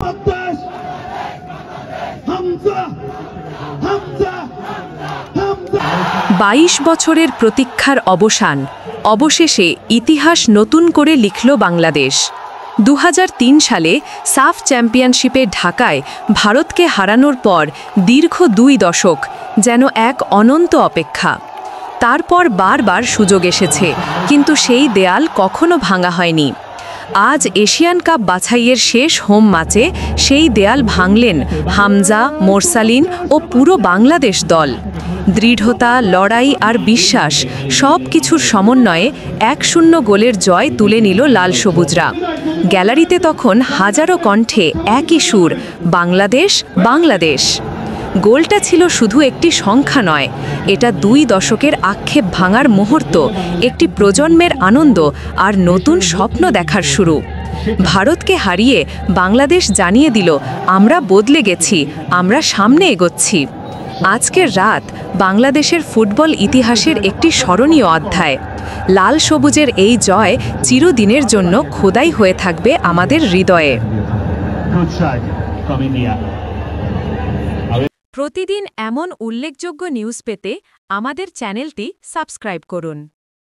বাংলাদেশ হামজা হামজা হামজা ২২ বছরের প্রতীক্ষার অবসান, অবশেষে ইতিহাস নতুন করে লিখল বাংলাদেশ। ২০০৩ সালে সাফ চ্যাম্পিয়নশিপে ঢাকায় ভারতকে হারানোর পর দীর্ঘ ২ দশক যেন এক অনন্ত অপেক্ষা। তারপর বারবার সুযোগ এসেছে, কিন্তু সেই দেয়াল কখনো ভাঙা হয়নি। আজ এশিয়ান কাপ বাছাইয়ের শেষ হোম ম্যাচে সেই দেয়াল ভাঙলেন হামজা, মোরসালিন ও পুরো বাংলাদেশ দল। দৃঢ়তা, লড়াই আর বিশ্বাস সব কিছুর সমন্বয়ে ১-০ গোলের জয় তুলে নিল লাল সবুজরা। গ্যালারিতে তখন হাজারো কণ্ঠে একই সুর, বাংলাদেশ বাংলাদেশ। গোলটা ছিল শুধু একটি সংখ্যা নয়, এটা ২ দশকের আক্ষেপ ভাঙার মুহূর্ত, একটি প্রজন্মের আনন্দ আর নতুন স্বপ্ন দেখার শুরু। ভারতকে হারিয়ে বাংলাদেশ জানিয়ে দিল, আমরা বদলে গেছি, আমরা সামনে এগোচ্ছি। আজকের রাত বাংলাদেশের ফুটবল ইতিহাসের একটি স্মরণীয় অধ্যায়। লাল সবুজের এই জয় চিরদিনের জন্য খোদাই হয়ে থাকবে আমাদের হৃদয়ে। প্রতিদিন এমন উল্লেখযোগ্য নিউজ পেতে আমাদের চ্যানেলটি সাবস্ক্রাইব করুন।